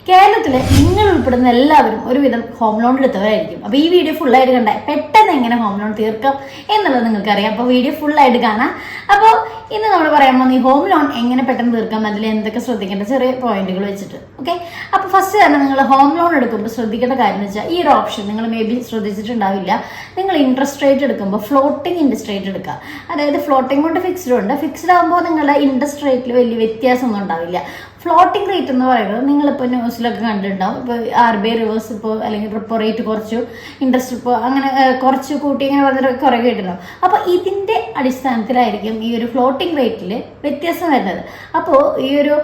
കേരളത്തിൽ നിങ്ങൾ ഉൾപ്പെടുന്ന എല്ലാവരും ഒരുവിധം ഹോം ലോൺ എടുത്തവരായിരിക്കും. അപ്പോൾ ഈ വീഡിയോ ഫുള്ളായിട്ട് കണ്ടാൽ പെട്ടെന്ന് എങ്ങനെ ഹോം ലോൺ തീർക്കാം എന്നുള്ളത് നിങ്ങൾക്കറിയാം. അപ്പോൾ വീഡിയോ ഫുള്ളായിട്ട് കാണാം. അപ്പോൾ ഇന്ന് നമ്മൾ പറയാൻ പോകുന്ന ഈ ഹോം ലോൺ എങ്ങനെ പെട്ടെന്ന് തീർക്കാം, അതിൽ എന്തൊക്കെ ശ്രദ്ധിക്കേണ്ട ചെറിയ പോയിന്റുകൾ വെച്ചിട്ട്. ഓക്കെ, അപ്പോൾ ഫസ്റ്റ് തന്നെ നിങ്ങൾ ഹോം ലോൺ എടുക്കുമ്പോൾ ശ്രദ്ധിക്കേണ്ട കാര്യം എന്ന് വെച്ചാൽ ഈ ഒരു ഓപ്ഷൻ നിങ്ങൾ മേ ബി ശ്രദ്ധിച്ചിട്ടുണ്ടാവില്ല. നിങ്ങൾ ഇൻട്രസ്റ്റ് റേറ്റ് എടുക്കുമ്പോൾ ഫ്ലോട്ടിംഗ് ഇൻട്രസ്റ്റ് റേറ്റ് എടുക്കുക. അതായത് ഫ്ലോട്ടിംഗ് കൊണ്ട് ഫിക്സ്ഡ് ഉണ്ട്. ഫിക്സ്ഡ് ആകുമ്പോൾ നിങ്ങളുടെ ഇൻട്രസ്റ്റ് റേറ്റിൽ വലിയ വ്യത്യാസമൊന്നും ഉണ്ടാവില്ല. ഫ്ലോട്ടിംഗ് റേറ്റ് എന്ന് പറയുന്നത് നിങ്ങളിപ്പോൾ ന്യൂസിലൊക്കെ കണ്ടിട്ടുണ്ടാവും. ഇപ്പോൾ RBI റിവേഴ്സ് ഇപ്പോൾ അല്ലെങ്കിൽ റിപ്പോ റേറ്റ് കുറച്ചു, ഇൻട്രസ്റ്റ് ഇപ്പോൾ അങ്ങനെ കുറച്ച് കൂട്ടി ഇങ്ങനെ പറഞ്ഞിട്ട് കുറേ കേട്ടിട്ടുണ്ടാവും. അപ്പോൾ ഇതിൻ്റെ അടിസ്ഥാനത്തിലായിരിക്കും ഈ ഒരു ഫ്ലോട്ടിംഗ് റേറ്റിൽ വ്യത്യാസം വരുന്നത്. അപ്പോൾ ഈ ഒരു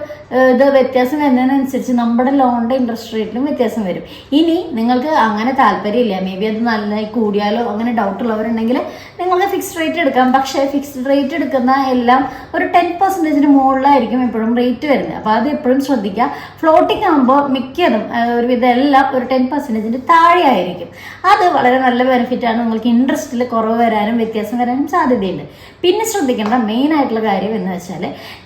വ്യത്യാസം വരുന്നതിനനുസരിച്ച് നമ്മുടെ ലോണിൻ്റെ ഇൻട്രസ്റ്റ് റേറ്റിലും വ്യത്യാസം വരും. ഇനി നിങ്ങൾക്ക് അങ്ങനെ താല്പര്യമില്ല, മേ ബി അത് നന്നായി കൂടിയാലോ അങ്ങനെ ഡൗട്ട് ഉള്ളവരുണ്ടെങ്കിൽ നിങ്ങൾക്ക് ഫിക്സ്ഡ് റേറ്റ് എടുക്കാം. പക്ഷേ ഫിക്സ്ഡ് റേറ്റ് എടുക്കുന്ന എല്ലാം ഒരു 10% മുകളിലായിരിക്കും എപ്പോഴും റേറ്റ് വരുന്നത്. അപ്പോൾ അത് എപ്പോഴും ശ്രദ്ധിക്കുക. ഫ്ലോട്ടിംഗ് ആകുമ്പോൾ മിക്കതും ഒരുവിധം എല്ലാം ഒരു 10% താഴെ ആയിരിക്കും. അത് വളരെ നല്ല ബെനിഫിറ്റാണ്. നിങ്ങൾക്ക് ഇൻട്രസ്റ്റിൽ കുറവ് വരാനും വ്യത്യാസം വരാനും സാധ്യതയുണ്ട്. പിന്നെ ശ്രദ്ധിക്കേണ്ട മെയിൻ ആയിട്ടുള്ള കാര്യം എന്ന് വെച്ചാൽ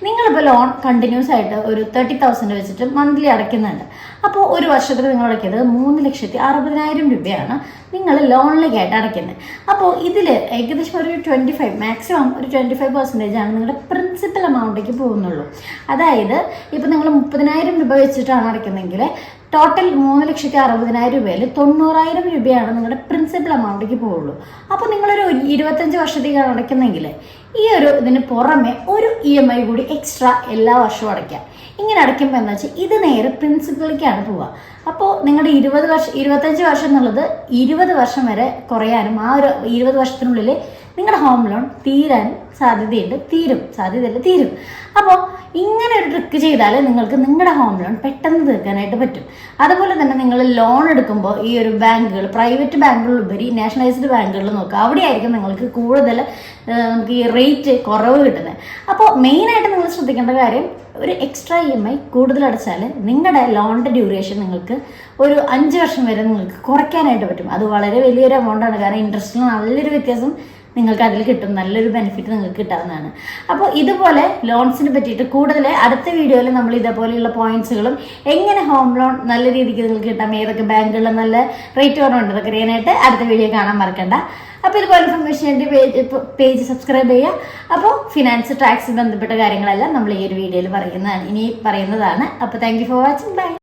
നിങ്ങളിപ്പോൾ ലോൺ കണ്ടിന്യൂസ് ആയിട്ട് ഒരു 30,000 വെച്ചിട്ട് മന്ത്ലി അടയ്ക്കുന്നുണ്ട്. അപ്പോൾ ഒരു വർഷത്തിൽ നിങ്ങൾ അടയ്ക്കുന്നത് 3,60,000 രൂപയാണ് നിങ്ങൾ ലോണിലേക്കായിട്ട് അടയ്ക്കുന്നത്. അപ്പോൾ ഇതിൽ ഏകദേശം ഒരു 25 മാക്സിമം ഒരു 25% ആണ് നിങ്ങളുടെ പ്രിൻസിപ്പൽ എമൗണ്ടിലേക്ക് പോകുന്നുള്ളൂ. അതായത് ഇപ്പോൾ നിങ്ങൾ 30,000 രൂപ വെച്ചിട്ടാണ് അടയ്ക്കുന്നതെങ്കിൽ ടോട്ടൽ 3,60,000 രൂപയിൽ 90,000 രൂപയാണ് നിങ്ങളുടെ പ്രിൻസിപ്പൽ എമൗണ്ടിലേക്ക് പോകുള്ളൂ. അപ്പോൾ നിങ്ങളൊരു 25 വർഷത്തേക്കാണ് അടയ്ക്കുന്നതെങ്കിൽ ഈ ഒരു ഇതിന് പുറമെ ഒരു EMI കൂടി എക്സ്ട്രാ എല്ലാ വർഷവും അടയ്ക്കാം. ഇങ്ങനെ അടയ്ക്കുമ്പോൾ എന്താ വെച്ചാൽ ഇത് നേരെ പ്രിൻസിപ്പലിലേക്കാണ് പോവുക. അപ്പോൾ നിങ്ങളുടെ 25 വർഷം എന്നുള്ളത് 20 വർഷം വരെ കുറയാനും ആ ഒരു 20 വർഷത്തിനുള്ളിൽ നിങ്ങളുടെ ഹോം ലോൺ തീരാൻ തീരും. അപ്പോൾ ഇങ്ങനെ ഒരു ട്രിക്ക് ചെയ്താൽ നിങ്ങൾക്ക് നിങ്ങളുടെ ഹോം ലോൺ പെട്ടെന്ന് തീർക്കാനായിട്ട് പറ്റും. അതുപോലെ തന്നെ നിങ്ങൾ ലോൺ എടുക്കുമ്പോൾ ഈ ഒരു ബാങ്കുകൾ, പ്രൈവറ്റ് ബാങ്കുകളിലുപരി നാഷണലൈസ്ഡ് ബാങ്കുകളിൽ നോക്കുക. അവിടെയായിരിക്കും നിങ്ങൾക്ക് കൂടുതൽ നമുക്ക് ഈ റേറ്റ് കുറവ് കിട്ടുന്നത്. അപ്പോൾ മെയിനായിട്ട് നിങ്ങൾ ശ്രദ്ധിക്കേണ്ട കാര്യം, ഒരു എക്സ്ട്രാ EMI കൂടുതൽ അടച്ചാൽ നിങ്ങളുടെ ലോണിൻ്റെ ഡ്യൂറേഷൻ നിങ്ങൾക്ക് ഒരു 5 വർഷം വരെ നിങ്ങൾക്ക് കുറയ്ക്കാനായിട്ട് പറ്റും. അത് വളരെ വലിയൊരു എമൗണ്ടാണ്. കാരണം ഇൻട്രസ്റ്റിന് നല്ലൊരു വ്യത്യാസം നിങ്ങൾക്ക് അതിൽ കിട്ടും, നല്ലൊരു ബെനിഫിറ്റ് നിങ്ങൾക്ക് കിട്ടാവുന്നതാണ്. അപ്പോൾ ഇതുപോലെ ലോൺസിനെ പറ്റിയിട്ട് കൂടുതൽ അടുത്ത വീഡിയോയിൽ നമ്മൾ ഇതേപോലെയുള്ള പോയിന്റ്സുകളും എങ്ങനെ ഹോം ലോൺ നല്ല രീതിക്ക് നിങ്ങൾക്ക് കിട്ടാം, ഏതൊക്കെ ബാങ്കുകളിൽ നല്ല റേറ്റ് കുറവുണ്ട്, ഇതൊക്കെ അറിയാനായിട്ട് അടുത്ത വീഡിയോ കാണാൻ മറക്കണ്ട. അപ്പോൾ ഇതുപോലെ ഇൻഫർമേഷൻ്റെ പേജ് സബ്സ്ക്രൈബ് ചെയ്യുക. അപ്പോൾ ഫിനാൻസ് ടാക്സ് ബന്ധപ്പെട്ട കാര്യങ്ങളെല്ലാം നമ്മൾ ഈ ഒരു വീഡിയോയിൽ പറയുന്നതാണ്. അപ്പോൾ thank you for watching. By.